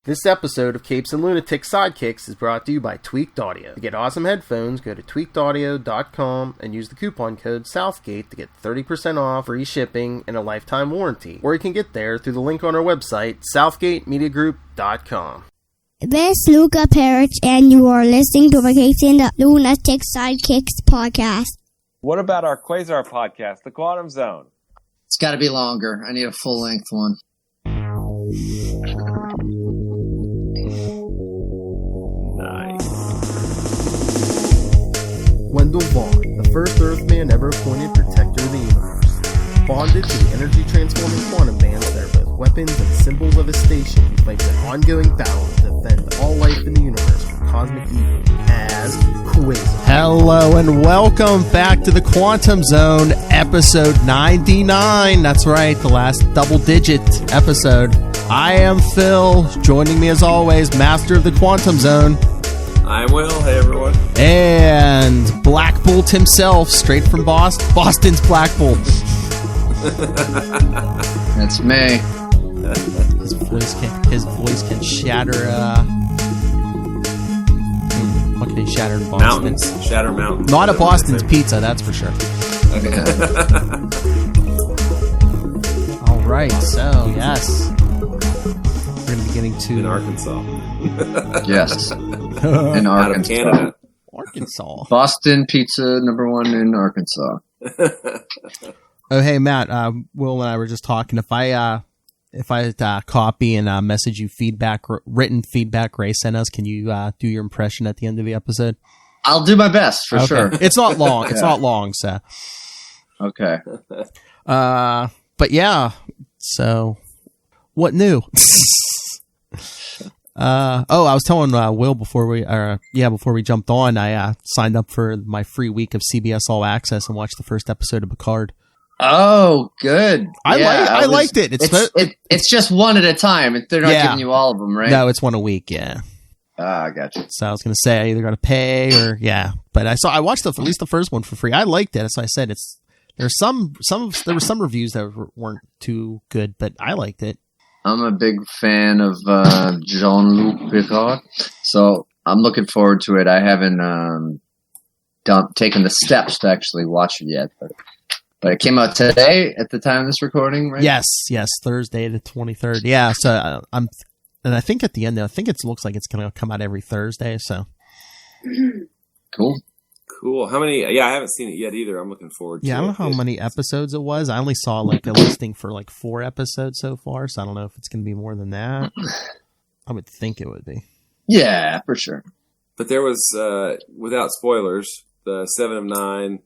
This episode of Capes and Lunatic Sidekicks is brought to you by Tweaked Audio. To get awesome headphones, go to tweakedaudio.com and use the coupon code Southgate to get 30% off, free shipping, and a lifetime warranty. Or you can get there through the link on our website, southgatemediagroup.com. This is Luca Perich, and you are listening to the Capes and the Lunatic Sidekicks podcast. What about our Quasar podcast, The Quantum Zone? It's got to be longer. I need a full-length one. Nice. Wendell Vaughn, the first Earthman ever appointed Protector of the Universe. Bonded to the energy-transforming quantum bands that are both weapons and symbols of his station, he fights an ongoing battle to defend all life in the universe from cosmic evil as Quasar. Hello and welcome back to the Quantum Zone, episode 99. That's right, the last double-digit episode. I am Phil. Joining me as always, Master of the Quantum Zone. I'm Will. Hey, everyone. And Black Bolt himself, straight from Boston's Black Bolt. That's me. His voice can shatter. What can he shatter in Boston? Mountains. Shatter mountains. Not a Boston's pizza, that's for sure. Okay. All right, so yes, we're going to be getting to In Arkansas. Yes. In Out of Arkansas. Canada. Arkansas. Boston pizza #1 in Arkansas. Oh, hey, Matt. Will and I were just talking. If I copy and message you written feedback Ray sent us, can you do your impression at the end of the episode? I'll do my best, for sure. It's not long. It's not long, so. Okay. But yeah, so what new? I was telling Will before we jumped on, I signed up for my free week of CBS All Access and watched the first episode of Picard. Oh, good. I liked it. It's just one at a time. They're not giving you all of them, right? No, it's one a week. Yeah. I got you. So I was gonna say I either got to pay or but I watched at least the first one for free. I liked it. So I said there were some reviews that weren't too good, but I liked it. I'm a big fan of Jean-Luc Picard, so I'm looking forward to it. I haven't taken the steps to actually watch it yet, but it came out today at the time of this recording, right? Yes, Thursday the 23rd. Yeah, so and I think at the end, it looks like it's going to come out every Thursday. So Cool. How many? Yeah, I haven't seen it yet either. I'm looking forward to it. Yeah, I don't know how many episodes it was. I only saw like a listing for like 4 episodes so far, so I don't know if it's going to be more than that. I would think it would be. Yeah, for sure. But there was, without spoilers, the 7 of 9.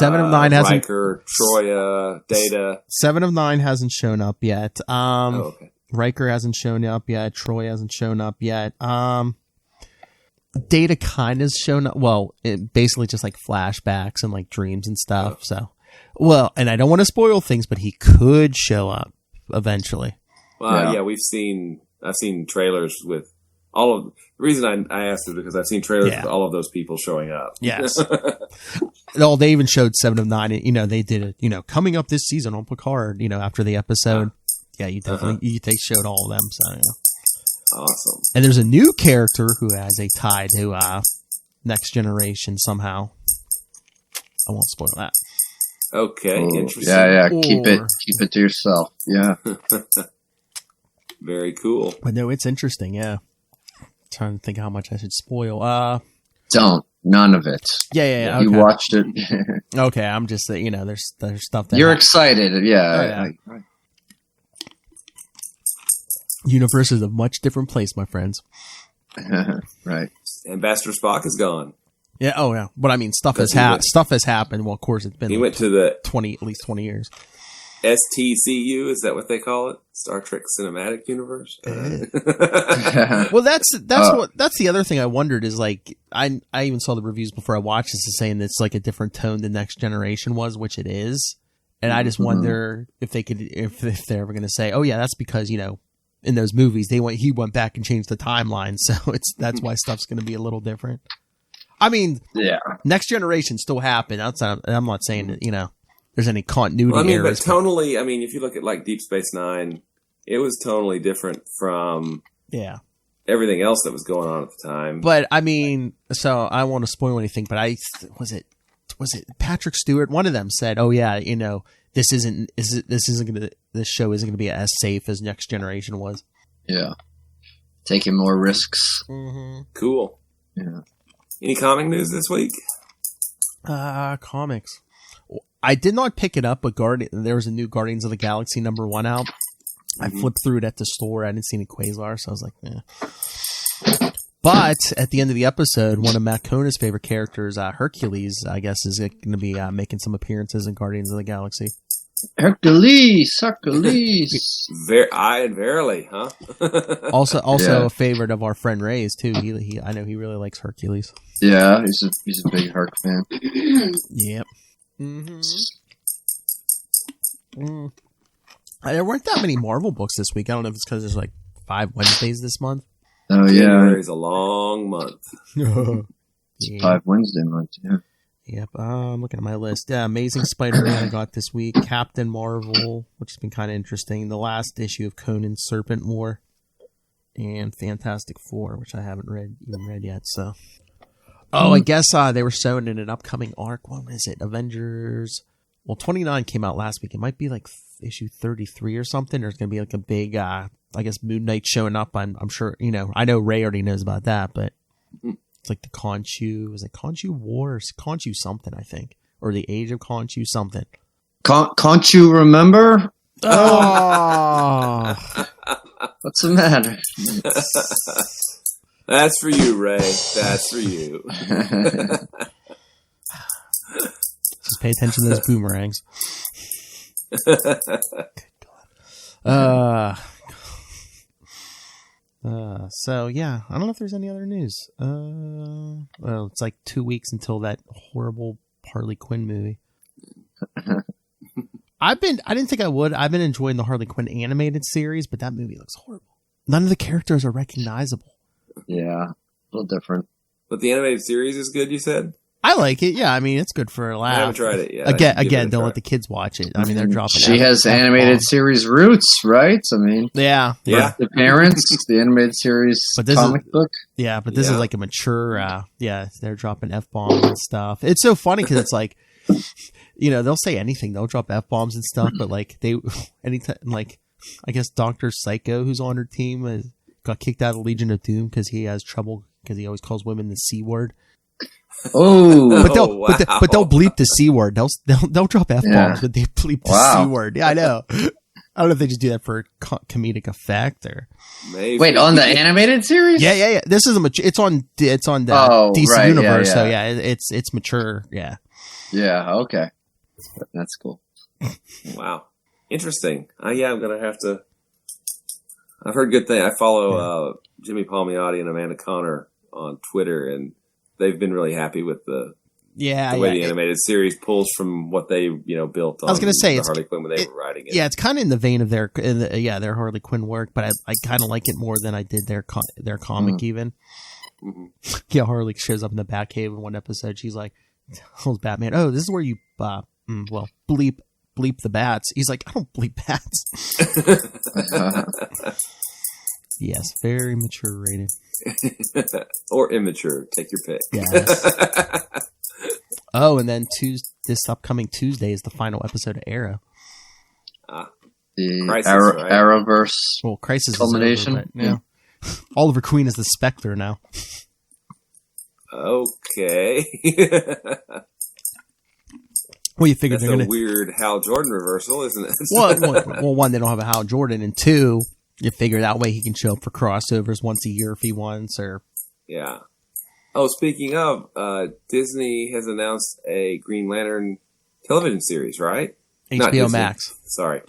7 of 9 hasn't. Riker, Troya, Data. 7 of 9 hasn't shown up yet. Okay. Riker hasn't shown up yet. Troy hasn't shown up yet. Data kind of shown up. Well, it basically just like flashbacks and like dreams and stuff. So, and I don't want to spoil things, but he could show up eventually. Well, yeah, I've seen trailers with all of. The reason I asked is because I've seen trailers with all of those people showing up. Yes. They even showed 7 of 9. They did it. Coming up this season on Picard. After the episode. Yeah, they showed all of them. So. Awesome. And there's a new character who has a tie to Next Generation somehow. I won't spoil that. Okay, interesting. Yeah. Keep it to yourself. Yeah. Very cool. But no, it's interesting. Yeah. Trying to think how much I should spoil. Don't. None of it. Yeah. Okay. You watched it. Okay, I'm just saying. There's stuff that you're excited. Yeah. Right. Universe is a much different place, my friends. Right. Ambassador Spock is gone. Yeah. Oh, yeah. But I mean, stuff has happened. Well, of course, it's been. He went to the at least 20 years. STCU, is that what they call it? Star Trek Cinematic Universe. Well, that's the other thing I wondered is like I even saw the reviews before I watched this, is saying it's like a different tone than Next Generation was, which it is, and I just wonder if they're ever going to say, oh yeah, that's because in those movies he went back and changed the timeline, so that's why stuff's going to be a little different. I mean, yeah, Next Generation still happened. I'm not saying that there's any continuity errors. But tonally, if you look at like Deep Space Nine, it was tonally different from Yeah. Everything else that was going on at the time. But I mean, so I won't spoil anything, but was it Patrick Stewart? One of them said, "Oh yeah, this show isn't going to be as safe as Next Generation was." Yeah. Taking more risks. Mm-hmm. Cool. Yeah. Any comic news this week? Comics. I did not pick it up, but there was a new Guardians of the Galaxy #1 out. I flipped through it at the store. I didn't see any Quasar, so I was like, eh. But at the end of the episode, one of Matt Kona's favorite characters, Hercules, I guess, is going to be making some appearances in Guardians of the Galaxy. Hercules. Verily, huh? also a favorite of our friend Ray's too. I know he really likes Hercules. Yeah, he's a big Herc fan. Yep. Mm-hmm. There weren't that many Marvel books this week. I don't know if it's because there's like 5 Wednesdays this month. Oh yeah, January's a long month. It's 5 Wednesday months. Yeah. Yep. I'm looking at my list. Yeah, Amazing Spider-Man I got this week. Captain Marvel, which has been kind of interesting. The last issue of Conan's Serpent War, and Fantastic Four, which I haven't even read yet. So, I guess they were showing in an upcoming arc. What is it? Avengers. Well, 29 came out last week. It might be like issue 33 or something. There's going to be like a big, I guess, Moon Knight showing up. I'm sure, I know Ray already knows about that, but it's like the Khonshu. Was it Khonshu War or Khonshu something, I think? Or the Age of Khonshu something. Can't you remember? Oh! What's the matter? That's for you, Ray. That's for you. Just pay attention to those boomerangs. So yeah, I don't know if there's any other news. Well, it's like 2 weeks until that horrible Harley Quinn movie. I didn't think I would. I've been enjoying the Harley Quinn animated series, but that movie looks horrible. None of the characters are recognizable. Yeah, a little different. But the animated series is good, you said? I like it. Yeah, I mean, it's good for a laugh. I haven't tried it yet. Again, don't let the kids watch it. I mean, they're dropping. She has animated series roots, right? I mean, yeah. The parents, the animated series comic book. Yeah, but this is like a mature. They're dropping F-bombs and stuff. It's so funny because it's like, they'll say anything. They'll drop F-bombs and stuff, but like anytime, like I guess Dr. Psycho, who's on her team, got kicked out of Legion of Doom because he has trouble because he always calls women the C word. Oh, but they'll bleep the C word. They'll drop F-bombs, but they bleep the C word. Yeah, I know. I don't know if they just do that for comedic effect or. Maybe. Wait, on the animated series? Yeah. This is it's on the DC Universe, so yeah, it's mature. Yeah. Yeah. Okay. That's cool. Wow. Interesting. I'm gonna have to. I've heard good things. I follow Jimmy Palmiotti and Amanda Connor on Twitter, and they've been really happy with the way the animated series pulls from what they built on. I was going to say Harley Quinn when they were writing it. Yeah, it's kind of in the vein of their Harley Quinn work, but I kind of like it more than I did their comic even. Mm-hmm. Yeah, Harley shows up in the Batcave in one episode. She's like, tells Batman, "Oh, this is where you bleep the bats." He's like, "I don't bleep bats." Yes, very mature rated. Or immature. Take your pick. Yes. Oh, and then this upcoming Tuesday is the final episode of Arrow. The Crisis, right? Arrowverse. Well, Crisis culmination. Is over, but, yeah. Oliver Queen is the Spectre now. Okay. Well, you figured that's a weird Hal Jordan reversal, isn't it? well, one, they don't have a Hal Jordan, and two, you figure that way he can show up for crossovers once a year if he wants, or... Yeah. Oh, speaking of, Disney has announced a Green Lantern television series, right? HBO Max. Sorry.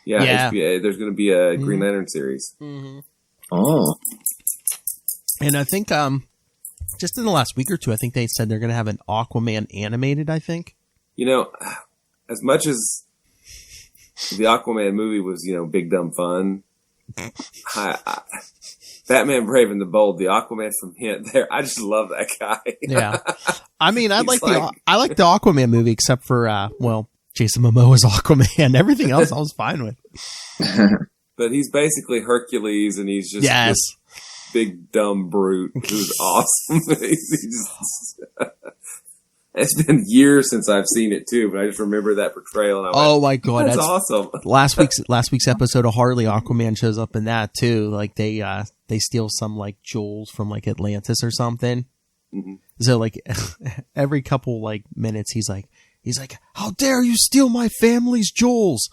Yeah. HBO, there's going to be a Green Lantern series. Mm-hmm. Oh. And I think, just in the last week or two, I think they said they're going to have an Aquaman animated, I think. As much as the Aquaman movie was, big dumb fun... Batman Brave and the Bold, the Aquaman from Hint there. I just love that guy. Yeah. I mean, I like the Aquaman movie except for Jason Momoa's Aquaman. Everything else I was fine with. But he's basically Hercules, and he's just big dumb brute who's awesome. It's been years since I've seen it too, but I just remember that portrayal. And I went, my god, that's awesome! Last week's episode of Harley, Aquaman shows up in that too. Like they steal some like jewels from like Atlantis or something. Mm-hmm. So like every couple like minutes, he's like, "How dare you steal my family's jewels?"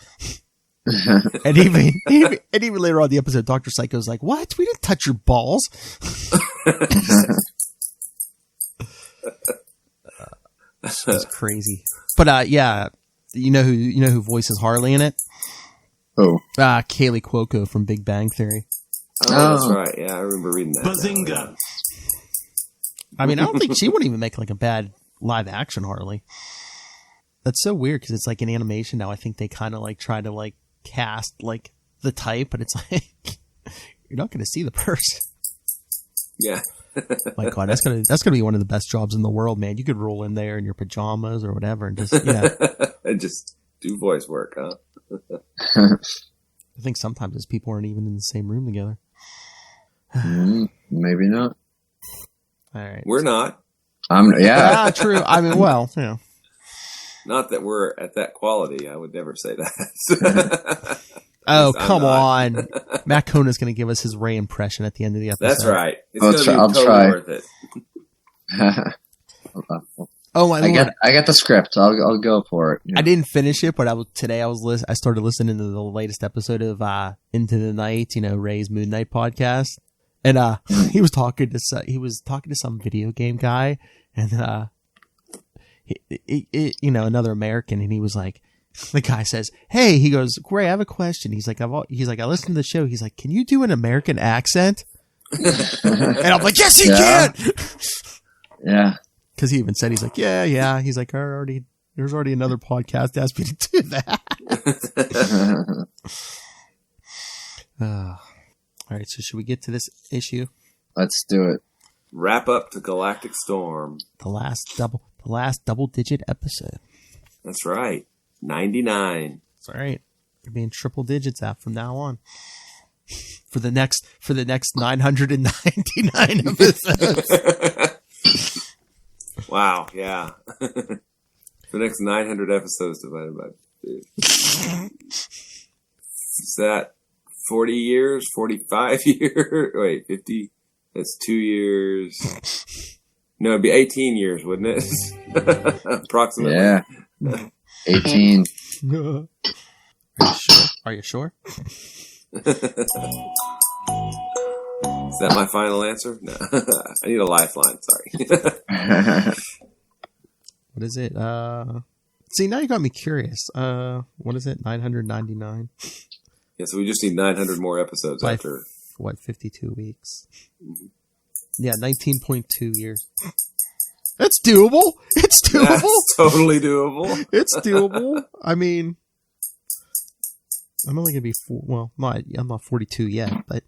and even later on in the episode, Dr. Psycho's like, "What? We didn't touch your balls." It's crazy. But yeah, you know who voices Harley in it? Oh. Kaylee Cuoco from Big Bang Theory. Oh, that's right. Yeah, I remember reading that. Bazinga. I mean, I don't think she wouldn't even make like a bad live action Harley. That's so weird because it's like an animation now. I think they kind of like try to like cast like the type, but it's like you're not going to see the person. Yeah. My God, that's gonna be one of the best jobs in the world, man. You could roll in there in your pajamas or whatever and just and just do voice work, huh? I think sometimes those people aren't even in the same room together. Maybe not. All right, we're not. Yeah. True. I mean, well, you know. Not that we're at that quality. I would never say that. Oh, come on. Matt Kona's going to give us his Ray impression at the end of the episode. That's right. It's going to be I'll try. Worth it. Oh, my Lord. I got the script. I'll go for it. Yeah. I didn't finish it, but I started listening to the latest episode of Into the Night, Ray's Moon Knight podcast. And he was talking to some video game guy, and another American, and he was like, the guy says, "Hey," he goes, "Ray, I have a question." He's like, I listened to the show. He's like, "Can you do an American accent?" And I'm like, "Yes, he can." Yeah. Because he even said, he's like, yeah. He's like, there's already another podcast that asked me to do that. All right. So should we get to this issue? Let's do it. Wrap up to Galactic Storm. The last double-digit episode. That's right. 99. That's all right. You're being triple digits out from now on. For the next 999 episodes. Wow, yeah. The next 900 episodes divided by 2. Is that 40 years? 45 years? Wait, 50? That's 2 years. No, it'd be 18 years, wouldn't it? Approximately. Yeah. 18. Are you sure? Is that my final answer? No. I need a lifeline. Sorry. What is it? See, now you got me curious. What is it? 999? Yeah, so we just need 900 more episodes after. 52 weeks? Mm-hmm. Yeah, 19.2 years. That's doable. It's doable. That's totally doable. It's doable. I mean, I'm only going to be I'm not 42 yet, but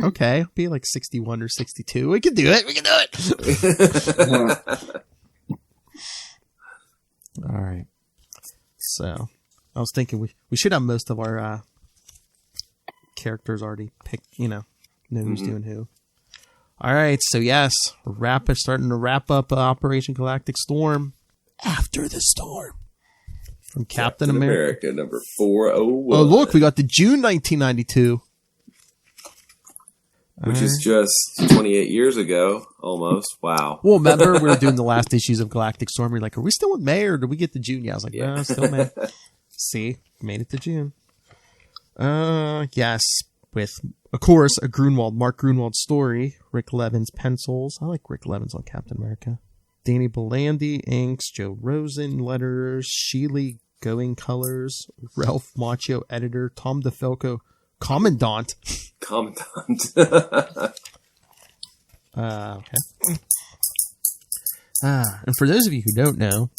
okay. I'll be like 61 or 62. We can do it. All right. So I was thinking we should have most of our characters already picked, know who's doing who. All right, so yes, starting to wrap up Operation Galactic Storm. After the Storm. From Captain America number 401. Oh, look, we got the June 1992. Which is just 28 years ago, almost. Wow. Well, remember, we were doing the last issues of Galactic Storm. We were like, are we still in May or did we get to June? Yeah, I was like, no, still May. See, made it to June. Yes, with, of course, Mark Grunwald story, Rick Levin's pencils. I like Rick Levin's on Captain America. Danny Belandi inks, Joe Rosen letters, Sheely Going colors, Ralph Macchio editor, Tom DeFalco Commandant. Okay. And for those of you who don't know,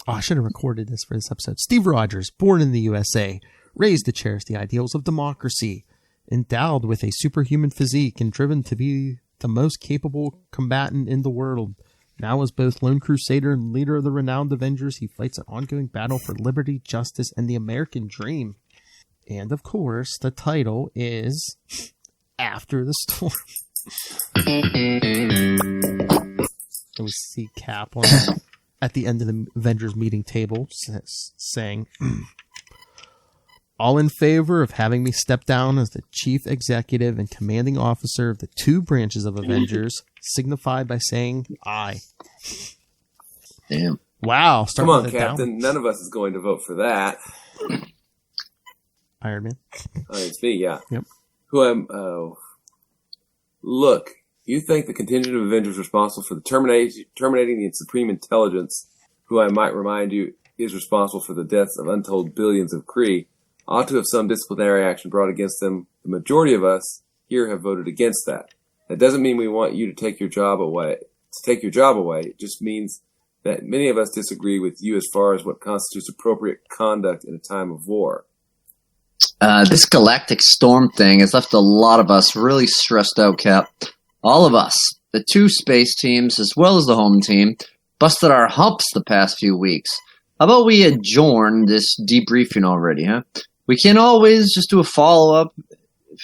I should have recorded this for this episode. Steve Rogers, born in the USA, raised to cherish the ideals of democracy, endowed with a superhuman physique and driven to be the most capable combatant in the world. Now as both lone crusader and leader of the renowned Avengers, he fights an ongoing battle for liberty, justice, and the American dream. And of course, the title is After the Storm. We see Cap at the end of the Avengers meeting table saying, all in favor of having me step down as the chief executive and commanding officer of the two branches of Avengers, signified by saying aye. Damn. Wow. Come on, Captain. None of us is going to vote for that. Iron Man. Oh, it's me, yeah. Yep. Look, you think the contingent of Avengers responsible for the terminating the Supreme Intelligence, who I might remind you is responsible for the deaths of untold billions of Kree, ought to have some disciplinary action brought against them. The majority of us here have voted against that. That doesn't mean we want you to take your job away. It just means that many of us disagree with you as far as what constitutes appropriate conduct in a time of war. This Galactic Storm thing has left a lot of us really stressed out, Cap. All of us, the two space teams as well as the home team, busted our humps the past few weeks. How about we adjourn this debriefing already, huh? We can always just do a follow-up,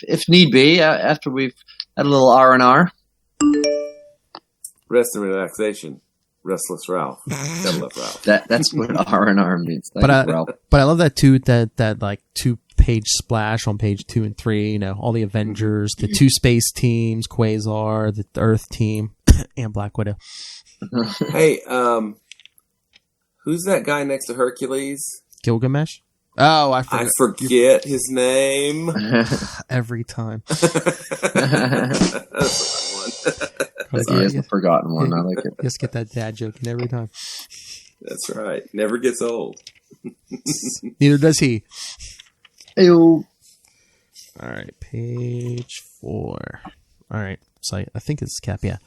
if need be, after we've had a little R&R. Rest and relaxation. Restless Ralph. Deadlift Ralph. That's what R&R means. But I love that too, that like 2-page splash on page 2 and 3, you know, all the Avengers, the two space teams, Quasar, the Earth team, and Black Widow. Hey, who's that guy next to Hercules? Gilgamesh? Oh, I forget his name. Every time. That's he has the forgotten one. I like it. Just get that dad joke in every time. That's right. Never gets old. Neither does he. Ew. All right, page 4. All right, so I think it's Cap, yeah.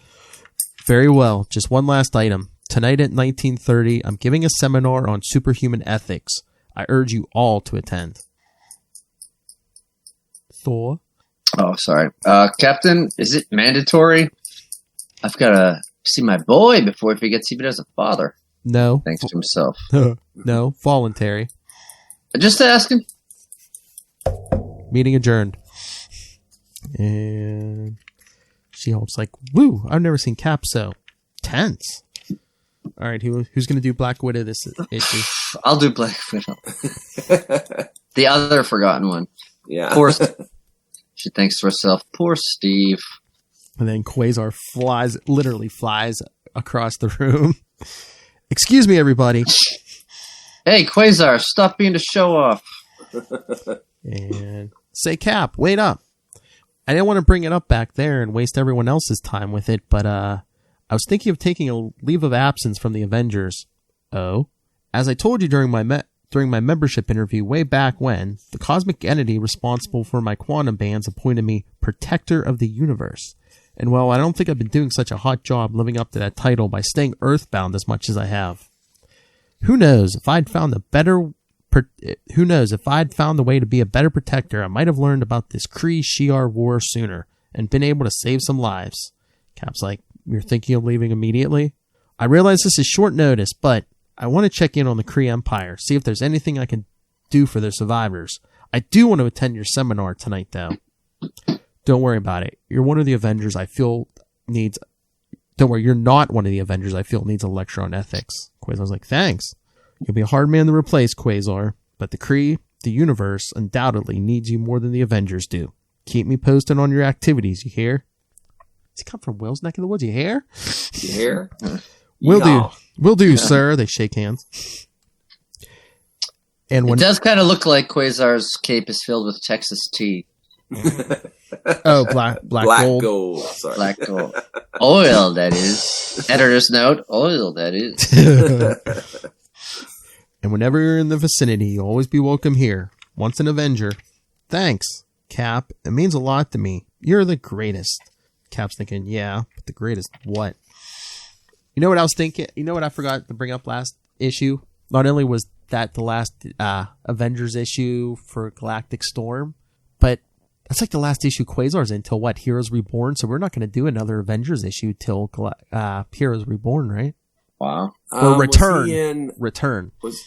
Very well. Just one last item. Tonight at 19:30, I'm giving a seminar on superhuman ethics. I urge you all to attend. Thor? Oh, sorry. Captain, is it mandatory? I've got to see my boy before he forgets even as a father. No. Thanks to himself. No, voluntary. Just asking. Meeting adjourned. And She-Hulk's like, woo, I've never seen Cap so tense. All right, who's going to do Black Widow this issue? I'll do Black Widow. The other forgotten one. Yeah. Poor she thinks to herself, poor Steve. And then Quasar literally flies across the room. Excuse me, everybody. Hey, Quasar, stop being a show-off. And say, Cap, wait up. I didn't want to bring it up back there and waste everyone else's time with it, but I was thinking of taking a leave of absence from the Avengers. Oh? As I told you during my membership interview way back when, the cosmic entity responsible for my quantum bands appointed me Protector of the Universe. And well, I don't think I've been doing such a hot job living up to that title by staying earthbound as much as I have. Who knows, if I'd found the way to be a better protector, I might have learned about this Kree-Shi'ar war sooner and been able to save some lives. Cap's like, you're thinking of leaving immediately? I realize this is short notice, but I want to check in on the Kree Empire, see if there's anything I can do for their survivors. I do want to attend your seminar tonight, though. Don't worry about it. You're one of the Avengers I feel needs... Don't worry, you're not one of the Avengers I feel needs a lecture on ethics. Quasar's like, thanks. You'll be a hard man to replace, Quasar, but the Kree, the universe, undoubtedly needs you more than the Avengers do. Keep me posted on your activities, you hear? Does he come from Will's neck of the woods, you hear? You hear? Will do, sir. They shake hands. And when it does kind of look like Quasar's cape is filled with Texas tea. Oh, black gold. Sorry. Black gold. Oil, that is. Editor's note, oil, that is. And whenever you're in the vicinity, you'll always be welcome here. Once an Avenger. Thanks, Cap. It means a lot to me. You're the greatest. Cap's thinking, yeah, but the greatest what? You know what I was thinking? You know what I forgot to bring up last issue? Not only was that the last Avengers issue for Galactic Storm, but that's like the last issue Quasar's in till what? Heroes Reborn? So we're not going to do another Avengers issue till Heroes Reborn, right? Wow. Or Return. Return. Was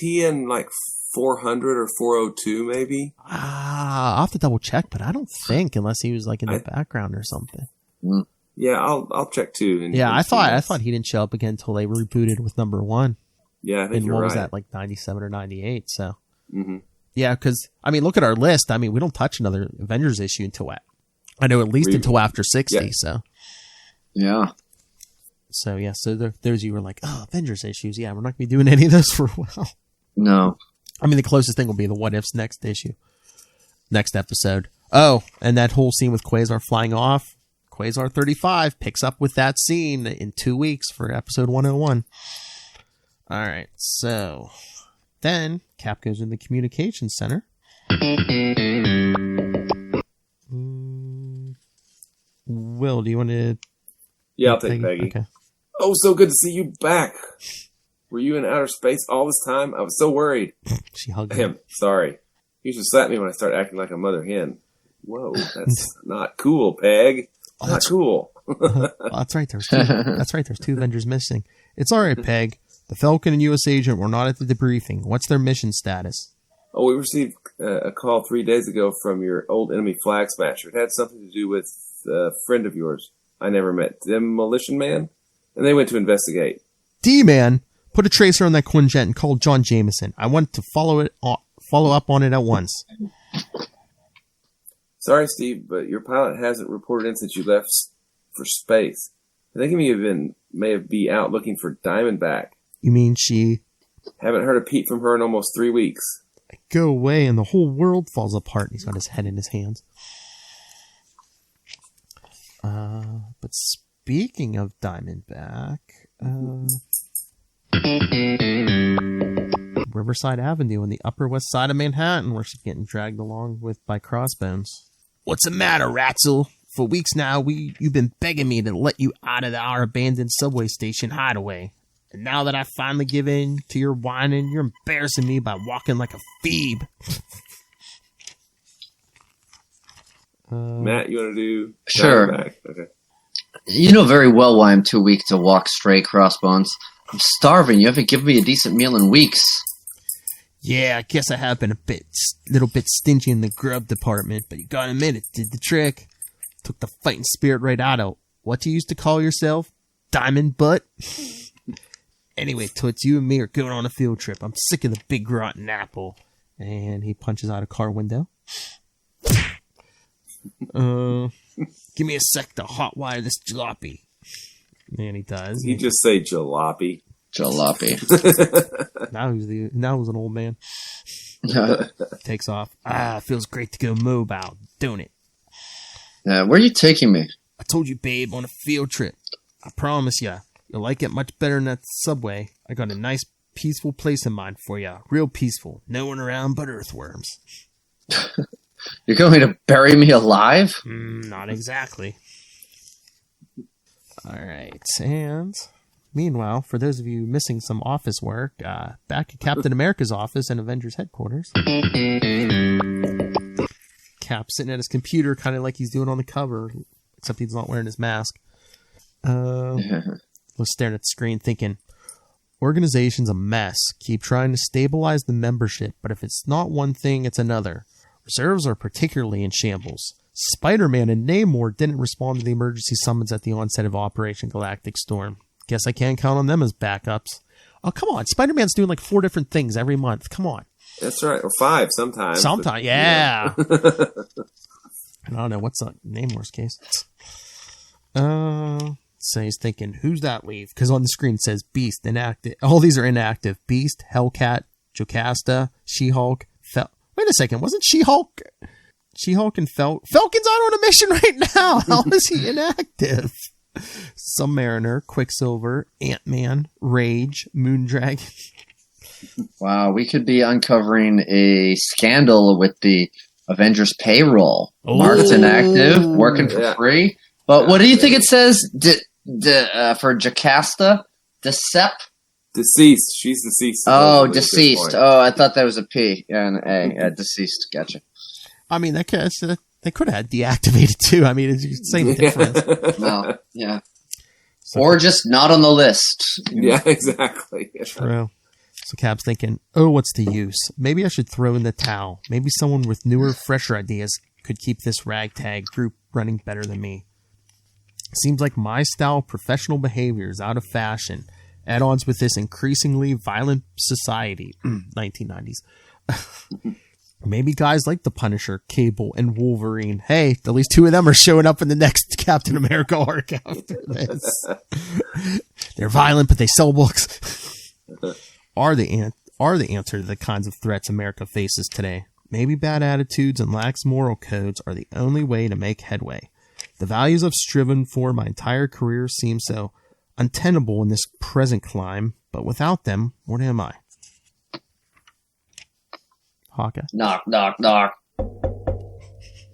he in like 400 or 402, maybe. I'll have to double check, but I don't think, unless he was like in the background or something. Yeah, I'll check too. I thought he didn't show up again until they rebooted with number 1. Yeah, I think you're right. And what was that, like 97 or 98? So, yeah, because I mean, look at our list. I mean, we don't touch another Avengers issue until I know at least until after 60. Yeah. So, yeah. So yeah, so there's you were like, oh, Avengers issues. Yeah, we're not gonna be doing any of those for a while. No. I mean, the closest thing will be the What Ifs next episode. Oh, and that whole scene with Quasar flying off. Quasar 35 picks up with that scene in 2 weeks for episode 101. All right, so then Cap goes in the communications center. Will, do you want to? Yeah, I'll take Peggy. Okay. Oh, so good to see you back. Were you in outer space all this time? I was so worried. She hugged him. Sorry. You should slap me when I start acting like a mother hen. Whoa, that's not cool, Peg. Not cool. That's right. There's two Avengers missing. It's all right, Peg. The Falcon and U.S. Agent were not at the debriefing. What's their mission status? Oh, we received a call 3 days ago from your old enemy Flag Smasher. It had something to do with a friend of yours I never met, Demolition Man, and they went to investigate. D-Man, put a tracer on that Quinjet and call John Jameson. I want to follow up on it at once. Sorry, Steve, but your pilot hasn't reported in since you left for space. I think he may be out looking for Diamondback. You mean she? Haven't heard a peep from her in almost 3 weeks. I go away and the whole world falls apart. He's got his head in his hands. But speaking of Diamondback, Riverside Avenue on the Upper West Side of Manhattan, where she's getting dragged along by Crossbones. What's the matter, Ratzel? For weeks now, you've been begging me to let you out of our abandoned subway station hideaway. And now that I finally give in to your whining, you're embarrassing me by walking like a phoebe. Matt, you want to do? Sure. Okay. You know very well why I'm too weak to walk straight, Crossbones. I'm starving. You haven't given me a decent meal in weeks. Yeah, I guess I have been a little bit stingy in the grub department, but you gotta admit it did the trick. Took the fighting spirit right out of what you used to call yourself, Diamondbutt. Anyway, Toots, you and me are going on a field trip. I'm sick of the big rotten apple. And he punches out a car window. Give me a sec to hotwire this jalopy. And he does. You just say jalopy. Jalopy. Now he's an old man. Takes off. Feels great to go mobile, don't it? Where are you taking me? I told you, babe, on a field trip. I promise you, you'll like it much better than that subway. I got a nice, peaceful place in mind for you. Real peaceful. No one around but earthworms. You're going to bury me alive? Not exactly. All right, and meanwhile, for those of you missing some office work, back at Captain America's office in Avengers headquarters, Cap sitting at his computer, kind of like he's doing on the cover, except he's not wearing his mask. Was staring at the screen, thinking, "Organization's a mess. Keep trying to stabilize the membership, but if it's not one thing, it's another. Reserves are particularly in shambles. Spider-Man and Namor didn't respond to the emergency summons at the onset of Operation Galactic Storm. Guess I can't count on them as backups. Oh, come on. Spider-Man's doing like 4 different things every month. Come on." That's right. Or 5 sometimes. Sometimes, yeah. I don't know. What's that Namor's case? So he's thinking, who's that leave? Because on the screen it says Beast, inactive. All these are inactive. Beast, Hellcat, Jocasta, She-Hulk, Wait a second. Wasn't She-Hulk and Falcon's out on a mission right now. How is he inactive? Submariner, Quicksilver, Ant-Man, Rage, Moondragon. Wow, we could be uncovering a scandal with the Avengers payroll. Mark's inactive, working for free. But what do you think it says for Jocasta? Deceased. She's deceased. Oh, deceased. Oh, I thought that was a P and an A. Deceased. Gotcha. I mean, they could have had deactivated too. I mean, it's the same difference. No, yeah. So, or just not on the list. Yeah, exactly. True. So Cap's thinking, oh, what's the use? Maybe I should throw in the towel. Maybe someone with newer, fresher ideas could keep this ragtag group running better than me. Seems like my style of professional behavior is out of fashion, at odds with this increasingly violent society. 1990s. Maybe guys like the Punisher, Cable, and Wolverine. Hey, at least 2 of them are showing up in the next Captain America arc after this. They're violent, but they sell books. Are the answer to the kinds of threats America faces today. Maybe bad attitudes and lax moral codes are the only way to make headway. The values I've striven for my entire career seem so untenable in this present climb, but without them, what am I? Hawkeye. Knock, knock, knock.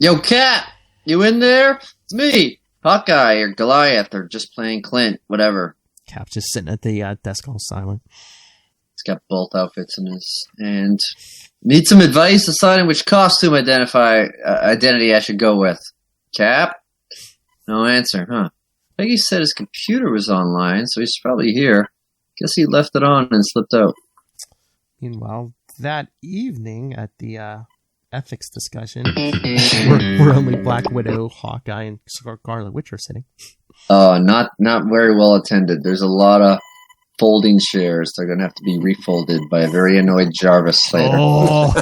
Yo, Cap, you in there? It's me, Hawkeye or Goliath, or just playing Clint, whatever. Cap's just sitting at the desk all silent. He's got both outfits in his and need some advice deciding which costume identity I should go with. Cap? No answer, huh? Peggy said his computer was online, so he's probably here. Guess he left it on and slipped out. Meanwhile, that evening at the ethics discussion, where only Black Widow, Hawkeye, and Scarlet Witch are sitting. Not very well attended. There's a lot of folding chairs. They're going to have to be refolded by a very annoyed Jarvis later. Oh.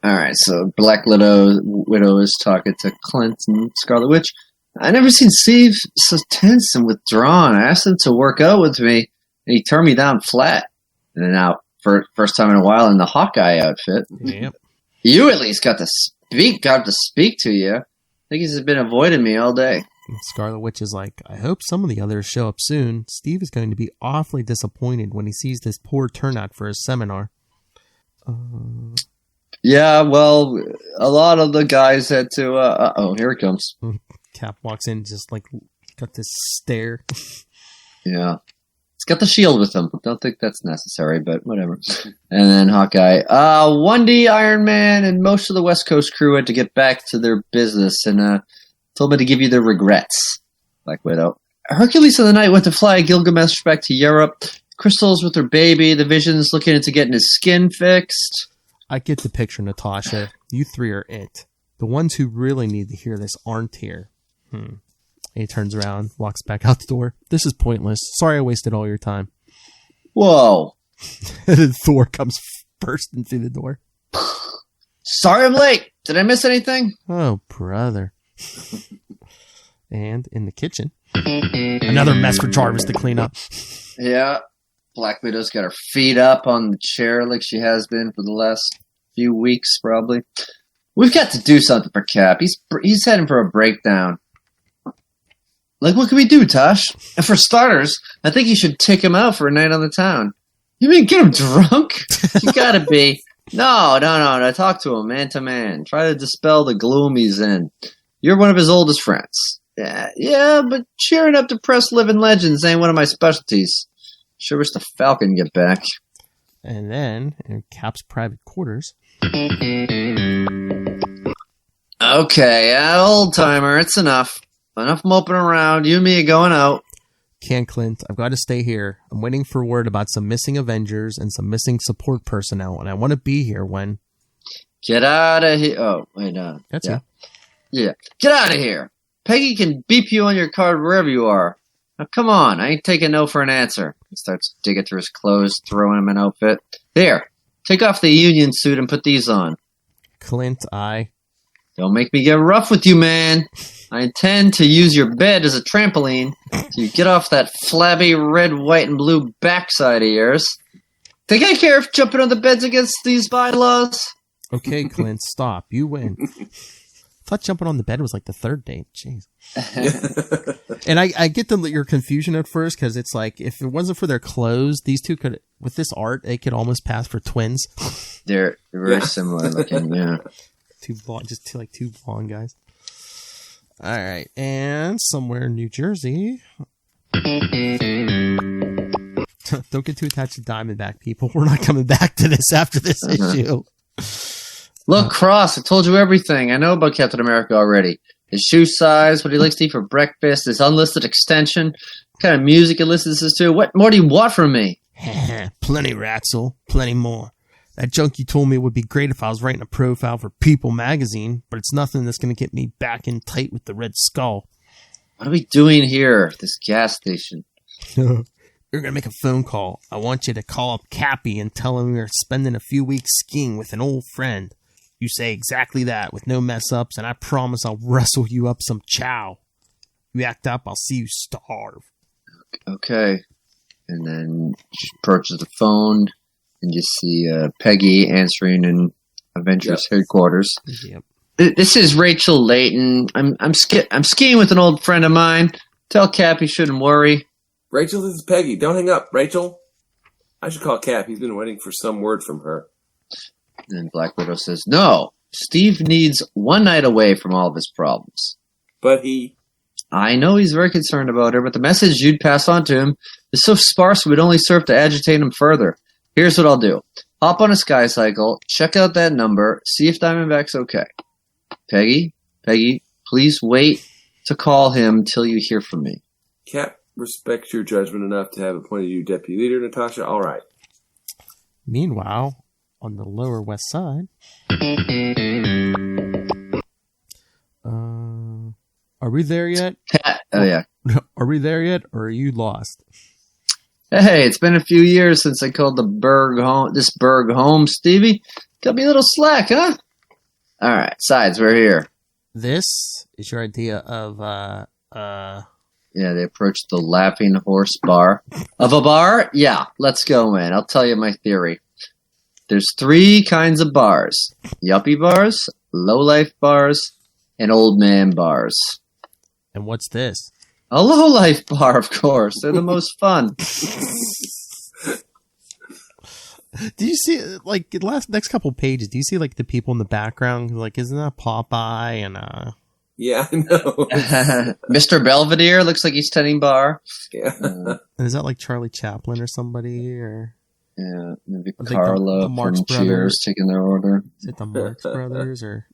All right, so Black Widow is talking to Clint and Scarlet Witch. I never seen Steve so tense and withdrawn. I asked him to work out with me, and he turned me down flat. And then now, for first time in a while, in the Hawkeye outfit. Yep. You at least got to speak to you. I think he's been avoiding me all day. Scarlet Witch is like, I hope some of the others show up soon. Steve is going to be awfully disappointed when he sees this poor turnout for his seminar. Yeah, well, a lot of the guys had to... here it comes. Cap walks in, just like, got this stare. Yeah. It's got the shield with him. Don't think that's necessary, but whatever. And then Hawkeye. 1D, Iron Man, and most of the West Coast crew had to get back to their business and told me to give you their regrets. Black Widow. Hercules of the Night went to fly Gilgamesh back to Europe. Crystal's with her baby. The Vision's looking into getting his skin fixed. I get the picture, Natasha. You 3 are it. The ones who really need to hear this aren't here. He turns around, walks back out the door. This is pointless. Sorry I wasted all your time. Whoa. And then Thor comes bursting through the door. Sorry I'm late. Did I miss anything? Oh, brother. And in the kitchen, another mess for Jarvis to clean up. Yeah. Black Widow's got her feet up on the chair like she has been for the last few weeks, probably. We've got to do something for Cap. He's heading for a breakdown. Like, what can we do, Tosh? And for starters, I think you should take him out for a night on the town. You mean get him drunk? You gotta be. No. Talk to him man to man. Try to dispel the gloom he's in. You're one of his oldest friends. Yeah, but cheering up depressed living legends ain't one of my specialties. Sure wish the Falcon get back. And then, in Cap's private quarters. Okay, old timer, it's enough. Enough moping around. You and me are going out. Can't, Clint. I've got to stay here. I'm waiting for word about some missing Avengers and some missing support personnel, and I want to be here when... Get out of here. Oh, wait, That's yeah. it. Yeah. Get out of here. Peggy can beep you on your card wherever you are. Now, come on. I ain't taking no for an answer. He starts digging through his clothes, throwing him an outfit. Here. Take off the union suit and put these on. Clint, Don't make me get rough with you, man. I intend to use your bed as a trampoline so you get off that flabby red, white, and blue backside of yours. Think I care if jumping on the bed's against these bylaws? Okay, Clint, stop. You win. I thought jumping on the bed was like the third date. Jeez. And I get your confusion at first because it's like if it wasn't for their clothes, these two could, with this art, they could almost pass for twins. They're very similar looking, yeah. Two blonde guys. All right, and somewhere in New Jersey. Don't get too attached to Diamondback, people. We're not coming back to this after this issue. Look, Cross, I told you everything. I know about Captain America already. His shoe size, what he likes to eat for breakfast, his unlisted extension, what kind of music he listens to. What more do you want from me? Plenty, Ratzel. Plenty more. That junkie told me it would be great if I was writing a profile for People magazine, but it's nothing that's going to get me back in tight with the Red Skull. What are we doing here at this gas station? You're going to make a phone call. I want you to call up Cappy and tell him we're spending a few weeks skiing with an old friend. You say exactly that with no mess-ups, and I promise I'll wrestle you up some chow. You act up, I'll see you starve. Okay. And then she approaches the phone, and you see Peggy answering in Avengers headquarters. Yep. This is Rachel Layton. I'm skiing with an old friend of mine. Tell Cap he shouldn't worry. Rachel, this is Peggy. Don't hang up, Rachel. I should call Cap. He's been waiting for some word from her. And Black Widow says, no, Steve needs one night away from all of his problems. But he... I know he's very concerned about her, but the message you'd pass on to him is so sparse it would only serve to agitate him further. Here's what I'll do. Hop on a sky cycle, check out that number, see if Diamondback's okay. Peggy, please wait to call him till you hear from me. Cap respects your judgment enough to have appointed you deputy leader, Natasha. All right. Meanwhile, on the Lower West Side... Are we there yet? Oh, yeah. Are we there yet, or are you lost? Hey, it's been a few years since I called this burg home, Stevie. Cut me a little slack, huh? All right, sides, we're here. This is your idea of, Yeah, they approached the Laughing Horse Bar. Of a bar? Yeah, let's go in. I'll tell you my theory. There's 3 kinds of bars. Yuppie bars, low-life bars, and old man bars. And what's this? A low-life bar, of course. They're the most fun. Do you see, like, the next couple pages, do you see, like, the people in the background? Like, isn't that Popeye and, Yeah, I know. Mr. Belvedere looks like he's tending bar. Yeah. And is that, like, Charlie Chaplin or somebody, or? Yeah, maybe I think Carla the Marx from Brothers. Cheers taking their order. Is it the Marx Brothers, or?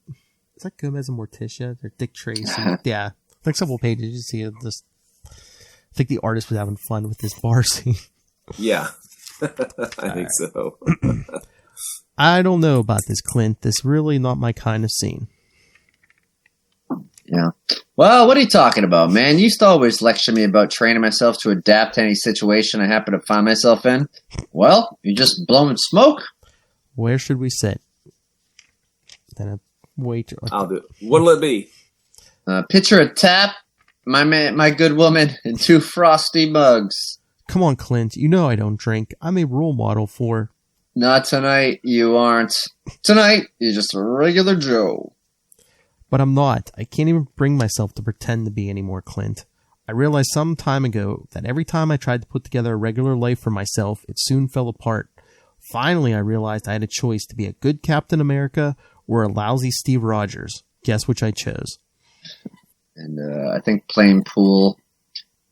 Is that Gomez and Morticia? Or Dick Tracy? Yeah. Next couple pages, you see this. I think the artist was having fun with this bar scene. Yeah. I think so. I don't know about this, Clint. This really not my kind of scene. Yeah. Well, what are you talking about, man? You used to always lecture me about training myself to adapt to any situation I happen to find myself in. Well, you're just blowing smoke. Where should we sit? Then a waiter. I'll do it. What'll it be? Pitcher a tap, my good woman, and 2 frosty mugs. Come on, Clint. You know I don't drink. I'm a role model for... Not tonight, you aren't. Tonight, you're just a regular Joe. But I'm not. I can't even bring myself to pretend to be anymore, Clint. I realized some time ago that every time I tried to put together a regular life for myself, it soon fell apart. Finally, I realized I had a choice to be a good Captain America or a lousy Steve Rogers. Guess which I chose. And I think playing pool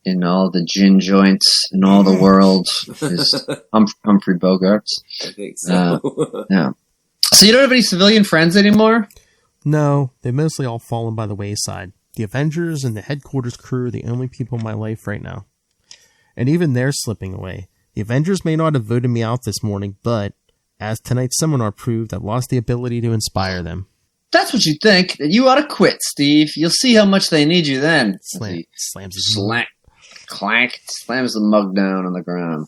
in all the gin joints in all the world is Humphrey Bogarts. I think so. Yeah. So you don't have any civilian friends anymore? No, they've mostly all fallen by the wayside. The Avengers and the headquarters crew are the only people in my life right now. And even they're slipping away. The Avengers may not have voted me out this morning, but as tonight's seminar proved, I've lost the ability to inspire them. That's what you think. You ought to quit, Steve. You'll see how much they need you then. Slams his Slam, clank, slams the mug down on the ground.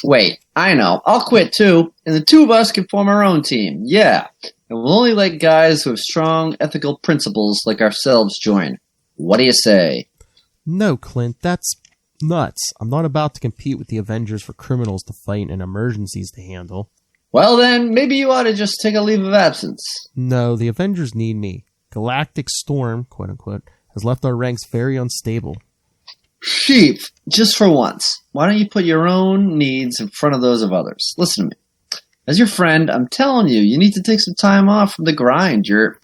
Wait, I know. I'll quit too, and the 2 of us can form our own team. Yeah, and we'll only let guys who have strong ethical principles like ourselves join. What do you say? No, Clint, that's nuts. I'm not about to compete with the Avengers for criminals to fight and emergencies to handle. Well then, maybe you ought to just take a leave of absence. No, the Avengers need me. Galactic Storm, quote-unquote, has left our ranks very unstable. Chief, just for once, why don't you put your own needs in front of those of others? Listen to me. As your friend, I'm telling you, you need to take some time off from the grind. You're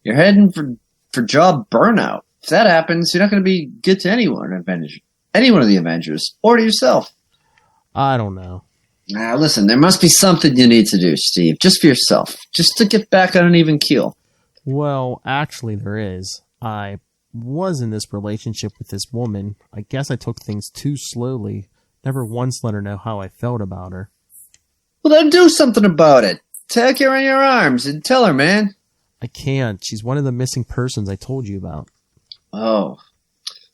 heading for job burnout. If that happens, you're not going to be good to anyone of the Avengers, or to yourself. I don't know. Now, listen, there must be something you need to do, Steve, just for yourself, just to get back on an even keel. Well, actually, there is. I was in this relationship with this woman. I guess I took things too slowly. Never once let her know how I felt about her. Well, then do something about it. Take her in your arms and tell her, man. I can't. She's one of the missing persons I told you about. Oh.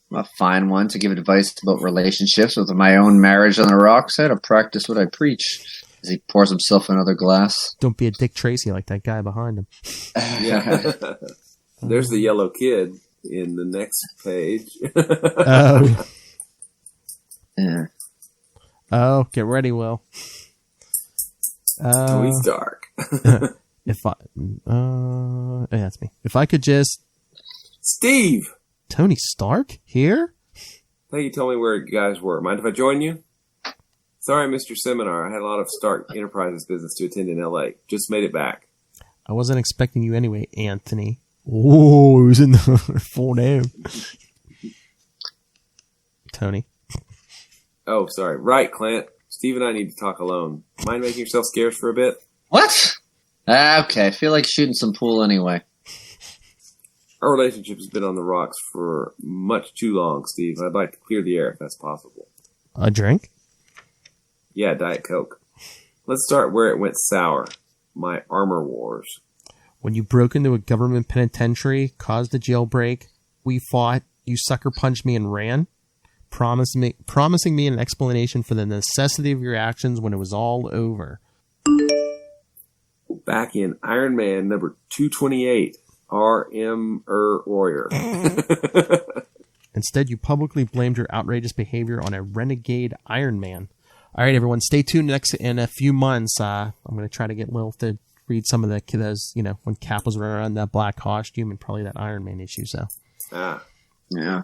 I'm a fine one to give advice about relationships with my own marriage on the rocks. I had to practice what I preach. As he pours himself another glass. Don't be a Dick Tracy like that guy behind him. Yeah. There's the yellow kid in the next page. Oh. Yeah. Oh, get ready, Will. He's dark. If I, yeah, that's me. If I could just, Steve. Tony Stark here. I think you told me where you guys were. Mind if I join you? Sorry I missed your seminar. I had a lot of Stark Enterprises business to attend in L.A. Just made it back. I wasn't expecting you anyway, Anthony. Oh, it was in the full name. Tony. Oh, sorry. Right, Clint. Steve and I need to talk alone. Mind making yourself scarce for a bit? What? Okay, I feel like shooting some pool anyway. Our relationship has been on the rocks for much too long, Steve. I'd like to clear the air if that's possible. A drink? Yeah, Diet Coke. Let's start where it went sour. My armor wars. When you broke into a government penitentiary, caused a jailbreak, we fought, you sucker punched me and ran, promising me an explanation for the necessity of your actions when it was all over. Back in Iron Man number 228, R.M. Warrior. Instead, you publicly blamed your outrageous behavior on a renegade Iron Man. All right, everyone, stay tuned next in a few months. I'm going to try to get Lil to read some of those, when Cap was running around that black costume and probably that Iron Man issue. So, yeah.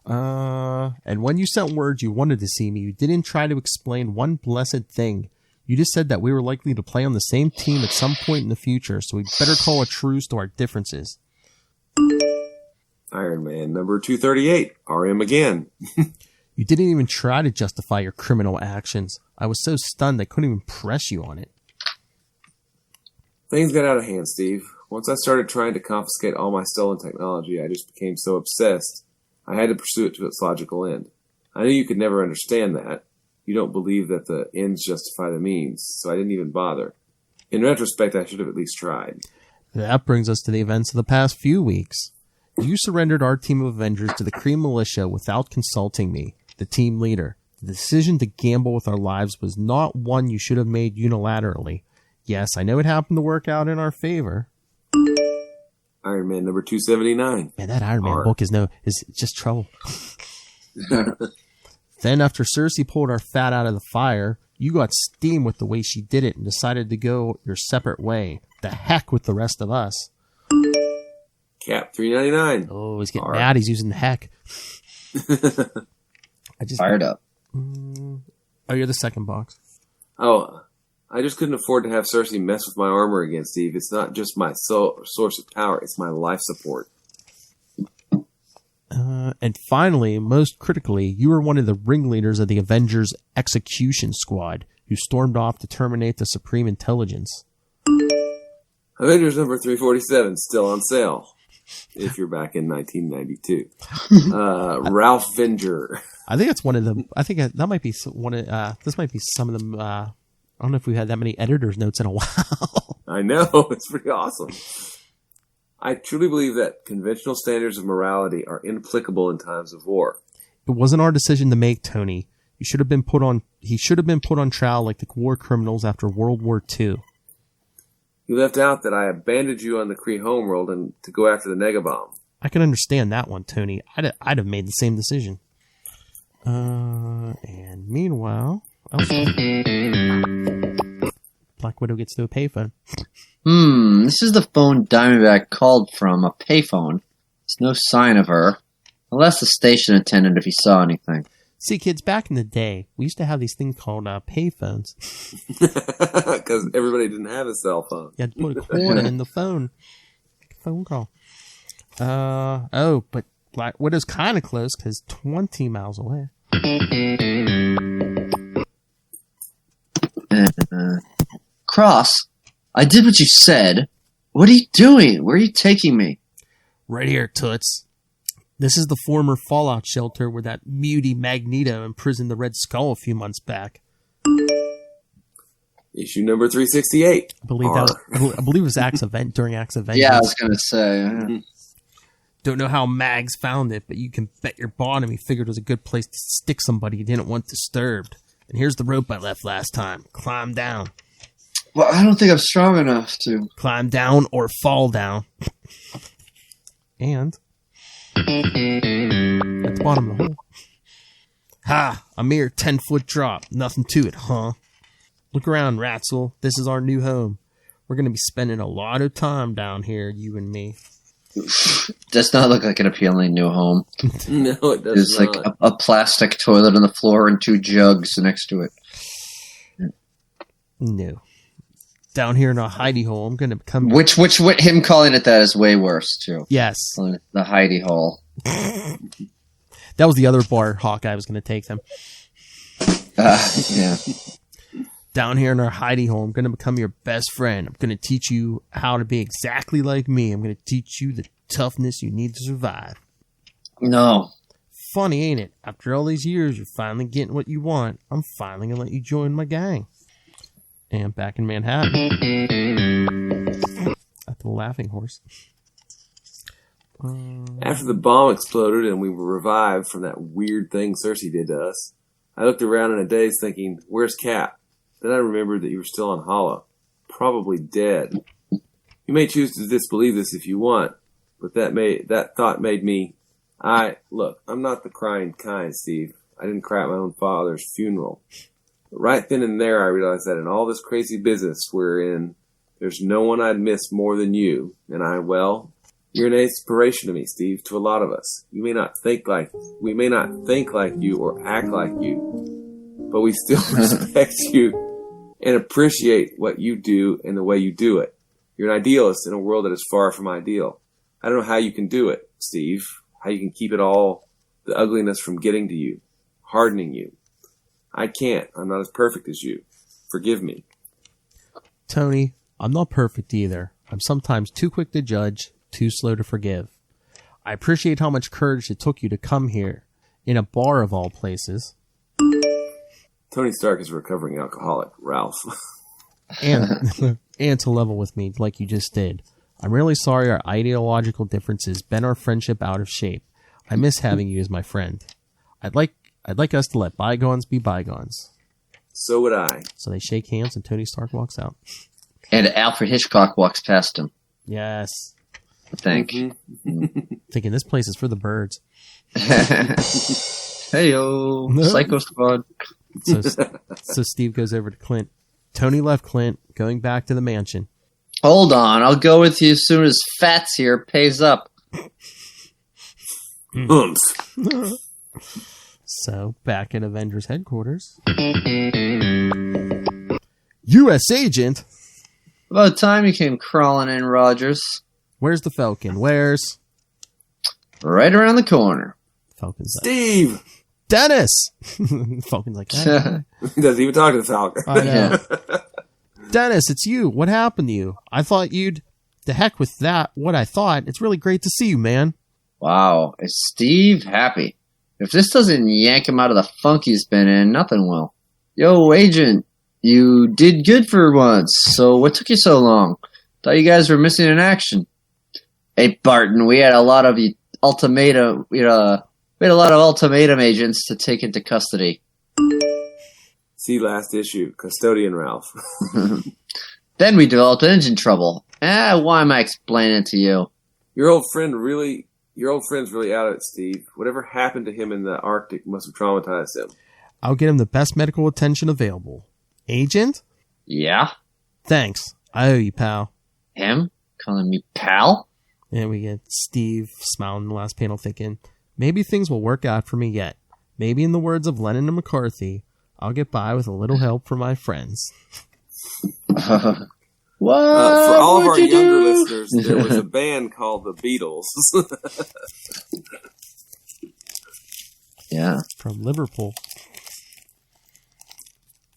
And when you sent word you wanted to see me, you didn't try to explain one blessed thing. You just said that we were likely to play on the same team at some point in the future, so we'd better call a truce to our differences. Iron Man number 238, RM again. You didn't even try to justify your criminal actions. I was so stunned I couldn't even press you on it. Things got out of hand, Steve. Once I started trying to confiscate all my stolen technology, I just became so obsessed, I had to pursue it to its logical end. I knew you could never understand that. You don't believe that the ends justify the means, so I didn't even bother. In retrospect, I should have at least tried. That brings us to the events of the past few weeks. You surrendered our team of Avengers to the Kree Militia without consulting me, the team leader. The decision to gamble with our lives was not one you should have made unilaterally. Yes, I know it happened to work out in our favor. Iron Man number 279. Man, that Iron Man book is just trouble. Then after Cersei pulled our fat out of the fire, you got steam with the way she did it and decided to go your separate way. The heck with the rest of us. Cap 399. Oh, he's getting mad. He's using the heck. I just fired up. Oh, you're the second box. Oh, I just couldn't afford to have Cersei mess with my armor again, Steve. It's not just my source of power. It's my life support. And finally, most critically, you were one of the ringleaders of the Avengers Execution Squad, who stormed off to terminate the Supreme Intelligence. Avengers number 347, still on sale. If you're back in 1992. Ralph Venger. I think that's one of them. I think that might be one of, this might be some of them. I don't know if we've had that many editor's notes in a while. I know. It's pretty awesome. I truly believe that conventional standards of morality are inapplicable in times of war. It wasn't our decision to make, Tony. He should have been put on trial like the war criminals after World War II. You left out that I abandoned you on the Kree homeworld and to go after the Negabomb. I can understand that one, Tony. I'd have made the same decision. And meanwhile, Black Widow gets to a payphone. This is the phone Diamondbatt called from, a payphone. There's no sign of her. I'll ask the station attendant if he saw anything. See, kids, back in the day, we used to have these things called payphones. Because everybody didn't have a cell phone. You had to put a cord in the phone. Phone call. But Black Widow's kind of close because 20 miles away. Cross, I did what you said. What are you doing? Where are you taking me? Right here, Toots. This is the former Fallout shelter where that muty Magneto imprisoned the Red Skull a few months back. Issue number 368. I believe it was during Axe Event. Yeah, I was going to say. Don't know how Mags found it, but you can bet your bottom he figured it was a good place to stick somebody he didn't want disturbed. And here's the rope I left last time. Climb down. Well, I don't think I'm strong enough to. Climb down or fall down. And at the bottom of the hole. Ha! A mere 10-foot drop. Nothing to it, huh? Look around, Ratzel. This is our new home. We're going to be spending a lot of time down here, you and me. Does not look like an appealing new home. No, it does not. There's like a plastic toilet on the floor and 2 jugs next to it. No. Down here in a hidey hole, I'm going to become... Which him calling it that is way worse, too. Yes. Calling it the hidey hole. That was the other bar Hawkeye was going to take them. Yeah. Down here in our hidey hole, I'm going to become your best friend. I'm going to teach you how to be exactly like me. I'm going to teach you the toughness you need to survive. No. Funny, ain't it? After all these years, you're finally getting what you want. I'm finally going to let you join my gang. And back in Manhattan. At the Laughing Horse. After the bomb exploded and we were revived from that weird thing Cersei did to us, I looked around in a daze thinking, where's Cap? Then I remembered that you were still on Hala, probably dead. You may choose to disbelieve this if you want, but that thought made me... Look, I'm not the crying kind, Steve. I didn't cry at my own father's funeral. But right then and there I realized that in all this crazy business we're in, there's no one I'd miss more than you. And you're an inspiration to me, Steve, to a lot of us. We may not think like you or act like you, but we still respect you and appreciate what you do and the way you do it. You're an idealist in a world that is far from ideal. I don't know how you can do it, Steve. How you can keep it all, the ugliness from getting to you, hardening you. I can't. I'm not as perfect as you. Forgive me. Tony, I'm not perfect either. I'm sometimes too quick to judge, too slow to forgive. I appreciate how much courage it took you to come here, in a bar of all places. Tony Stark is a recovering alcoholic, Ralph. and to level with me like you just did. I'm really sorry our ideological differences bent our friendship out of shape. I miss having you as my friend. I'd like us to let bygones be bygones. So would I. So they shake hands and Tony Stark walks out. And Alfred Hitchcock walks past him. Yes. I think. Mm-hmm. Thinking this place is for the birds. Hey-o. Psycho Squad. So Steve goes over to Clint. Tony left Clint, going back to the mansion. Hold on, I'll go with you as soon as Fats here pays up. So, back at Avengers headquarters. U.S. Agent! About time you came crawling in, Rogers. Where's the Falcon? Where's... Right around the corner. Falcon's like... Steve! Dennis! Falcon's like... Doesn't even talk to the Falcon. I know. Dennis, it's you. What happened to you? I thought you'd... The heck with that. What I thought. It's really great to see you, man. Wow. Is Steve happy? If this doesn't yank him out of the funk he's been in, nothing will. Yo, Agent. You did good for once. So what took you so long? Thought you guys were missing in action. Hey, Barton, we had a lot of ultimatum... We had a lot of ultimatum agents to take into custody. See last issue, Custodian Ralph. Then we developed engine trouble. Why am I explaining it to you? Your old friend's really out of it, Steve. Whatever happened to him in the Arctic must have traumatized him. I'll get him the best medical attention available. Agent? Yeah? Thanks. I owe you, pal. Him? Calling me pal? And we get Steve smiling in the last panel thinking, maybe things will work out for me yet. Maybe in the words of Lennon and McCarthy, I'll get by with a little help from my friends. What? For all of our younger listeners, there was a band called the Beatles. Yeah. From Liverpool.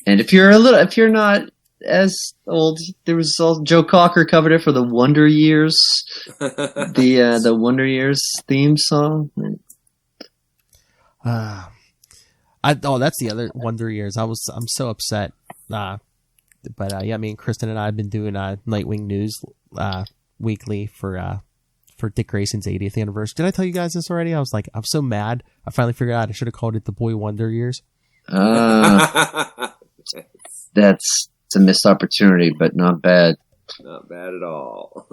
And if you're not as old, there was Joe Cocker covered it for the Wonder Years, the Wonder Years theme song. That's the other Wonder Years. I'm so upset. But me and Kristen and I have been doing Nightwing News weekly for Dick Grayson's 80th anniversary. Did I tell you guys this already? I'm so mad. I finally figured out I should have called it the Boy Wonder Years. That's a missed opportunity, but not bad. Not bad at all.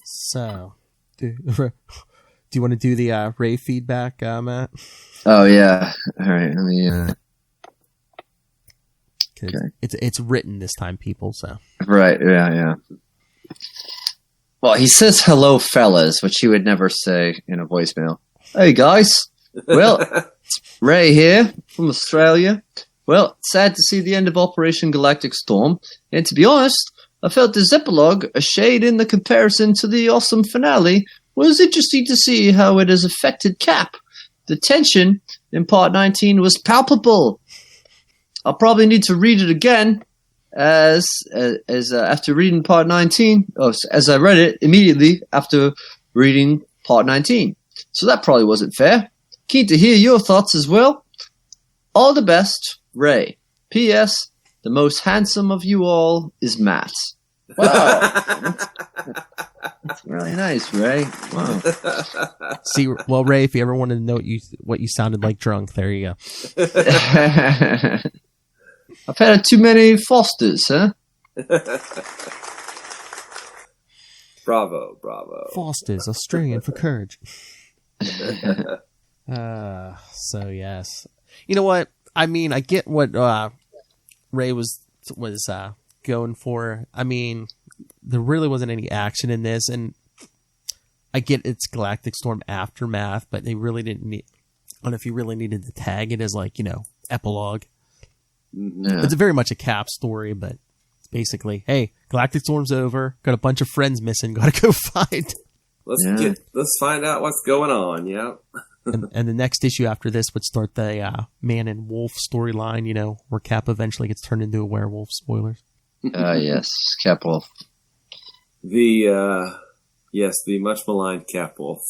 So, do you want to do the Ray feedback, Matt? Oh yeah. All right. Let me. Okay. It's written this time, people. So. Right. Yeah. Well, he says hello, fellas, which he would never say in a voicemail. Hey guys. Well, it's Ray here from Australia. Well, sad to see the end of Operation Galactic Storm, and to be honest, I felt this epilogue, a shade in the comparison to the awesome finale, was interesting to see how it has affected Cap. The tension in Part 19 was palpable. I'll probably need to read it again, as after reading Part 19, as I read it immediately after reading Part 19. So that probably wasn't fair. Keen to hear your thoughts as well. All the best, Ray. P.S. The most handsome of you all is Matt. Wow. That's really nice, Ray. Wow. See, well, Ray, if you ever wanted to know what you sounded like drunk, there you go. I've had too many Fosters, huh? Bravo. Fosters, Australian for courage. So yes. You know what? I mean, I get what Ray was going for. I mean, there really wasn't any action in this, and I get it's Galactic Storm Aftermath, but they really didn't need. I don't know if you really needed to tag it as epilogue. Yeah. It's very much a Cap story, but it's basically, hey, Galactic Storm's over. Got a bunch of friends missing. Got to go find. Let's find out what's going on. Yep. and the next issue after this would start the Man and Wolf storyline, where Cap eventually gets turned into a werewolf. Spoilers. Yes, Cap Wolf. The much maligned Cap Wolf.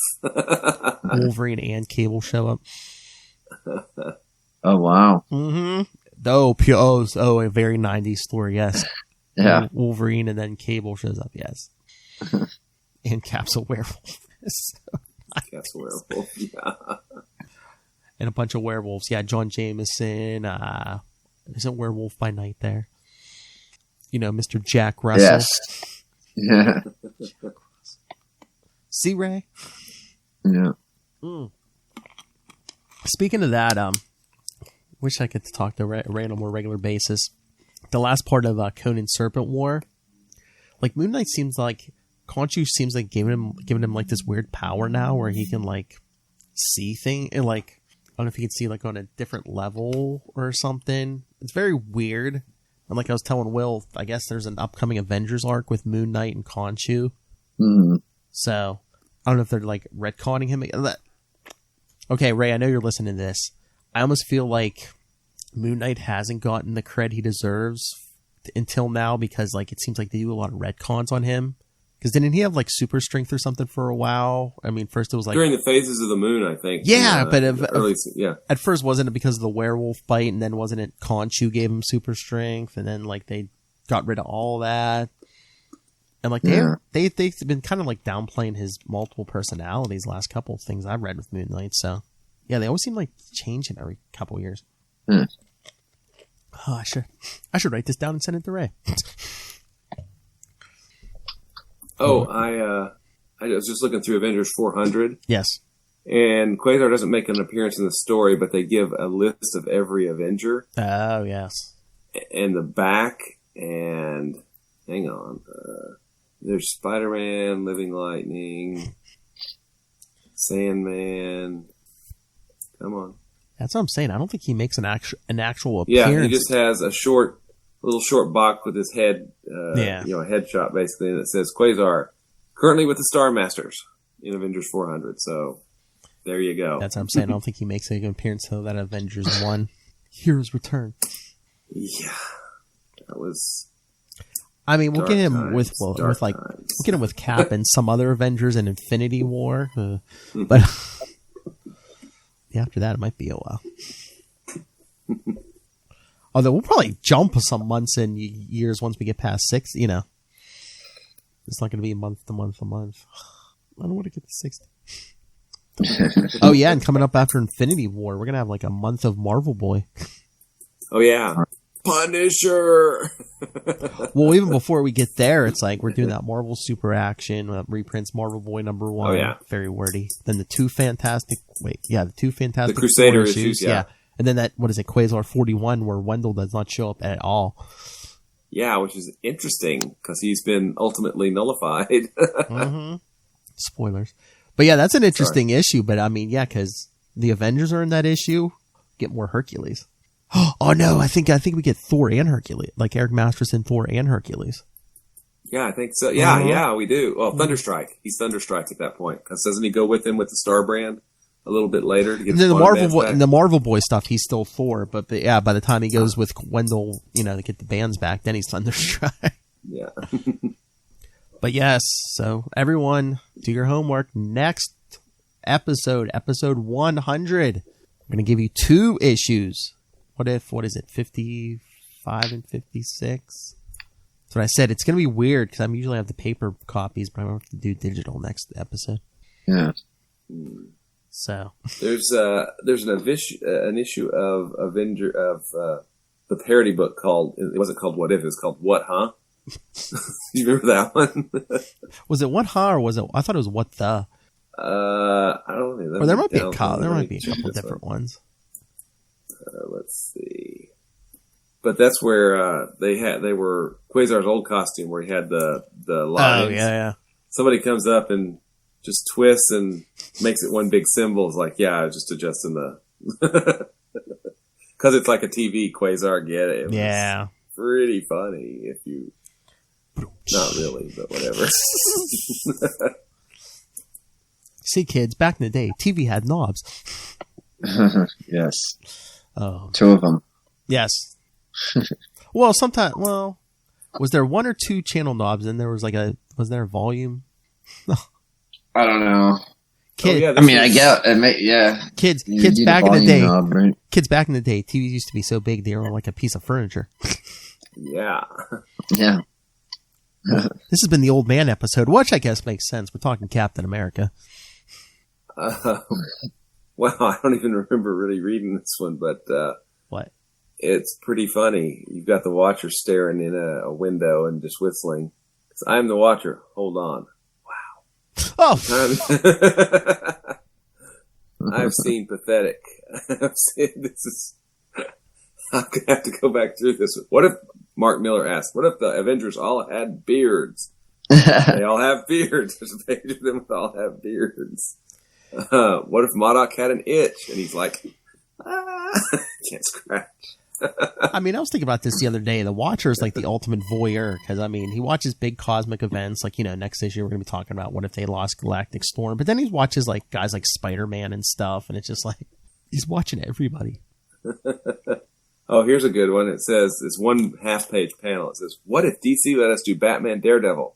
Wolverine and Cable show up. Oh wow. Mm-hmm. A very 90s story. Yes. Yeah. Wolverine and then Cable shows up. Yes. And Cap's a werewolf. Cap's a werewolf. Yeah. And a bunch of werewolves. Yeah, John Jameson. Isn't Werewolf by Night there? Mr. Jack Russell. Yes. Yeah. See, Ray? Yeah. Speaking of that, wish I could talk to Ray on a more regular basis. The last part of Conan's Serpent War, Moon Knight seems like Khonshu seems like giving him this weird power now where he can see things and I don't know if he can see on a different level or something. It's very weird. And like I was telling Will, I guess there's an upcoming Avengers arc with Moon Knight and Khonshu. Mm-hmm. So I don't know if they're retconning him. Okay, Ray, I know you're listening to this. I almost feel like Moon Knight hasn't gotten the cred he deserves until now because it seems like they do a lot of retcons on him. Because didn't he have super strength or something for a while? I mean, first it was during the phases of the moon, I think. Yeah, but at first wasn't it because of the werewolf bite, and then wasn't it Khonshu gave him super strength, and then they got rid of all that, and they've been kind of downplaying his multiple personalities. Last couple of things I've read with Moon Knight, so yeah, they always seem change him every couple of years. Oh, I should write this down and send it to Ray. Oh, I was just looking through Avengers 400. Yes. And Quasar doesn't make an appearance in the story, but they give a list of every Avenger. Oh, yes. And the back, and hang on. There's Spider-Man, Living Lightning, Sandman. Come on. That's what I'm saying. I don't think he makes an actual appearance. Yeah, he just has a little short box with his head, a headshot basically, and it says Quasar, currently with the Star Masters in Avengers 400. So there you go. That's what I'm saying. I don't think he makes an appearance until that Avengers 1 Heroes Return. Yeah, that was. I mean, we'll get him we'll get him with Cap and some other Avengers in Infinity War, but after that, it might be a while. Although we'll probably jump some months and years once we get past 6. You know, it's not going to be month to month to month. I don't want to get to 60. Oh yeah, and coming up after Infinity War, we're gonna have like a month of Marvel Boy. Oh yeah, Punisher. Well, even before we get there, it's like we're doing that Marvel Super Action reprints, Marvel Boy #1. Oh yeah, very wordy. Then the two Fantastic the Crusader issues. Yeah, and then that Quasar 41, where Wendell does not show up at all. Yeah, which is interesting because he's been ultimately nullified. Mm-hmm. Spoilers. But yeah, that's an interesting issue. But I mean, yeah, because the Avengers are in that issue. Get more Hercules. Oh no, I think we get Thor and Hercules, like Eric Masterson, Thor and Hercules. Yeah, I think so. Yeah, yeah, we do. Well, Thunderstrike. He's Thunderstrike at that point because doesn't he go with him with the Star Brand a little bit later to get the Marvel Boy stuff? He's still Thor, but yeah, by the time he goes with Wendell, to get the bands back, then he's Thunderstrike. Yeah. But yes, so everyone, do your homework. Next episode 100, we're going to give you 2 issues. What is it, 55 and 56? That's what I said. It's going to be weird because I usually have the paper copies, but I'm going to have to do digital next episode. Yeah. So there's an issue of Avenger of the parody book called, it wasn't called What If, it was called What Huh? Do you remember that one? Was it What Huh, or was it? I thought it was What The. I don't know. Or there might be a couple different ones. Let's see. But that's where they were Quasar's old costume where he had the lines. Oh yeah. Somebody comes up and just twists and makes it one big symbol. It's like, yeah, I was just adjusting the because it's like a TV Quasar. Get it? Yeah. Pretty funny if you. Not really, but whatever. See, kids, back in the day, TV had knobs. Yes. Oh. 2 of them. Yes. Well, sometimes. Well, was there 1 or 2 channel knobs, and there was was there a volume? I don't know. Kid, Kids back in the day. Knob, right? Kids back in the day, TVs used to be so big they were like a piece of furniture. Yeah. Yeah. This has been the old man episode, which I guess makes sense. We're talking Captain America. Well, I don't even remember really reading this one, but what? It's pretty funny. You've got the Watcher staring in a window and just whistling. I'm the Watcher. Hold on. Wow. Oh. I've seen pathetic. This is. I'm going to have to go back through this. What if, Mark Miller asked, what if the Avengers all had beards? They all have beards. There's a page of them that all have beards. What if MODOK had an itch? And he's like, can't scratch. I mean, I was thinking about this the other day. The Watcher is like the ultimate voyeur because, I mean, he watches big cosmic events. Like, next issue we're going to be talking about what if they lost Galactic Storm. But then he watches like guys like Spider-Man and stuff. And it's just like, he's watching everybody. Oh, here's a good one. It says, it's 1 half-page panel. It says, what if DC let us do Batman Daredevil?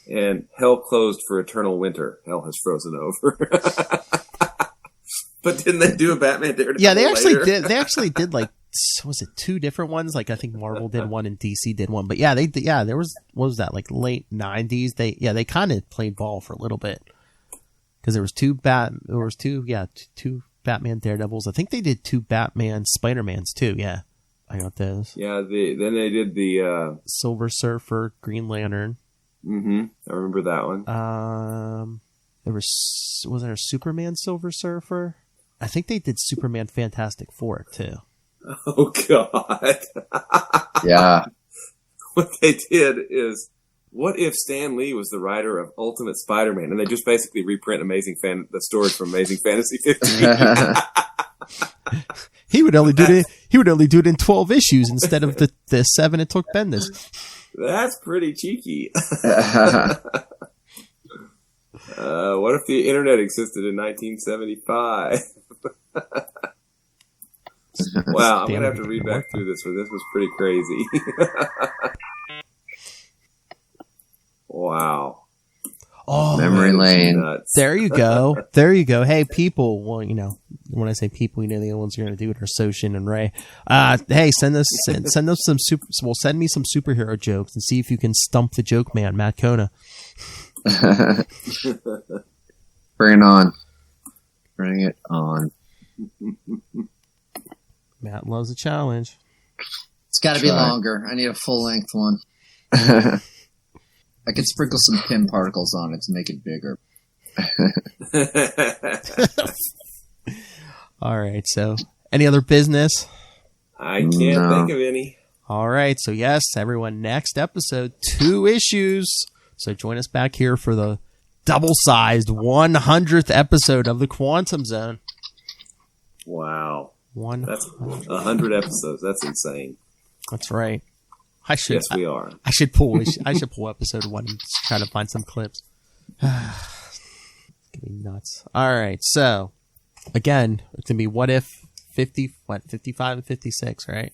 And hell closed for eternal winter. Hell has frozen over. But didn't they do a Batman Daredevil? Yeah, they actually did. They actually did like, was it 2 different ones? Like I think Marvel did one and DC did one. But yeah, there was, what was that, like late 90s? They kind of played ball for a little bit. Because there was 2 Batman Daredevils. I think they did 2 Batman Spider-Mans too. Yeah, I got those. Yeah, then they did the Silver Surfer, Green Lantern. Mm-hmm. I remember that one. There was there a Superman Silver Surfer? I think they did Superman Fantastic Four too. Oh God. Yeah. What they did is, what if Stan Lee was the writer of Ultimate Spider-Man, and they just basically reprint the stories from Amazing Fantasy 15? He would only do it. He would only do it in 12 issues instead of the 7 it took Bendis. That's pretty cheeky. What if the internet existed in 1975? Wow, I'm going to have to read back through this one. This was pretty crazy. Wow. Oh, memory lane. Nuts. there you go. There you go. Hey, people. Well, when I say people, the other ones you're going to do it are Soshin and Ray. Hey, send us some send me some superhero jokes and see if you can stump the joke man, Matt Kona. Bring it on. Bring it on. Matt loves a challenge. It's got to be longer. I need a full-length one. I could sprinkle some Pym particles on it to make it bigger. All right, so any other business? I can't think of any. All right, so yes, everyone, next episode, 2 issues. So join us back here for the double-sized 100th episode of the Quantum Zone. Wow. That's 100 episodes. That's insane. That's right. Yes, we are. I should pull episode 1 and try to find some clips. It's gonna be nuts. All right, so again, it's gonna be what if 55 and 56, right?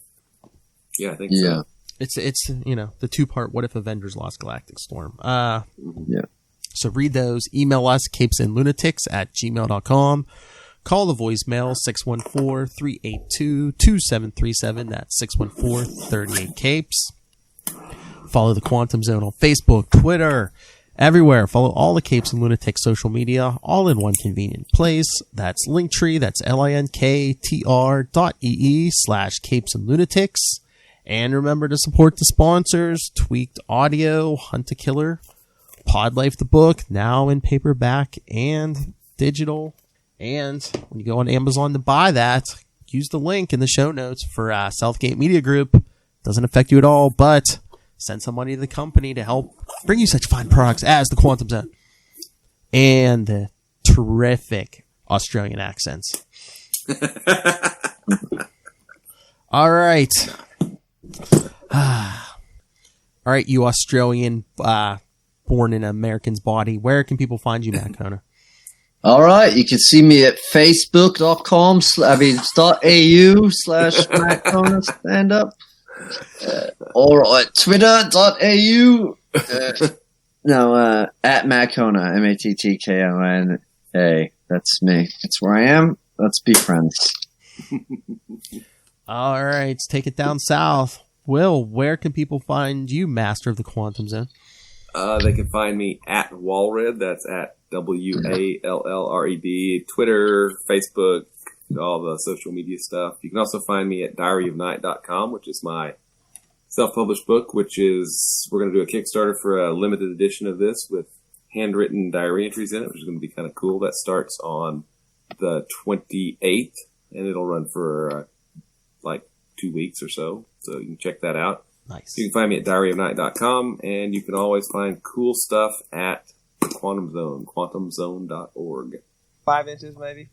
Yeah, I think so. It's the 2-part what if Avengers lost Galactic Storm. Yeah. So read those. Email us capesandlunatics@gmail.com. Call the voicemail 614-382-2737. That's 614-38-CAPES. Follow the Quantum Zone on Facebook, Twitter, everywhere. Follow all the Capes and Lunatics social media, all in one convenient place. That's Linktree. That's linktr.ee/Capes and Lunatics. And remember to support the sponsors: Tweaked Audio, Hunt a Killer, Pod Life the book, now in paperback and digital. And when you go on Amazon to buy that, use the link in the show notes for Southgate Media Group. Doesn't affect you at all, but send some money to the company to help bring you such fine products as the Quantum Zone and the terrific Australian accents. All right. All right, you Australian born in an American's body. Where can people find you, Matt Kona? All right, you can see me at facebook.com/Matt Kona stand up, or at twitter.au. At Matt Kona, MATTKONA. That's me. That's where I am. Let's be friends. All right, let's take it down south. Will, where can people find you, Master of the Quantum Zone? They can find me at Walred. That's at WALLRED. Twitter, Facebook, all the social media stuff. You can also find me at diaryofnight.com, which is my self-published book, which is, we're going to do a Kickstarter for a limited edition of this with handwritten diary entries in it, which is going to be kind of cool. That starts on the 28th, and it'll run for like 2 weeks or so. So you can check that out. Nice. You can find me at diaryofnight.com, and you can always find cool stuff at the Quantum Zone, quantumzone.org. 5 inches, maybe.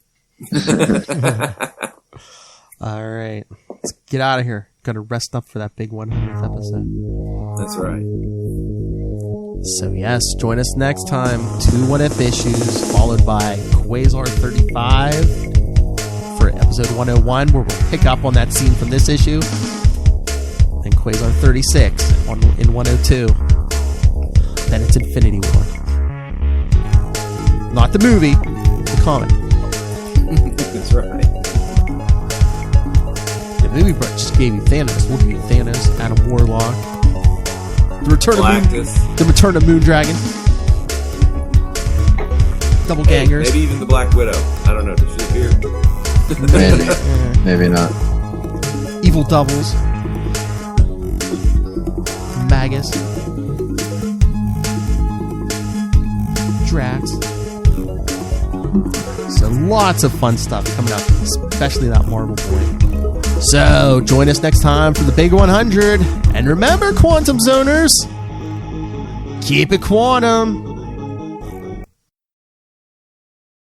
All right. Let's get out of here. Got to rest up for that big 100th episode. That's right. So, yes, join us next time. 2 What If issues, followed by Quasar 35 for episode 101, where we'll pick up on that scene from this issue. And Quasar 36 in 102. Then it's Infinity War. Not the movie, the comic. That's right. The movie just gave you Thanos. We'll give you Thanos, Adam Warlock, the return of Moondragon, Double Gangers. Maybe even the Black Widow. I don't know. Does she appear? Maybe not. Evil Doubles. Magus, Drax. So lots of fun stuff coming up, especially that Marvel boy. So join us next time for the big 100. And remember, Quantum Zoners, keep it quantum.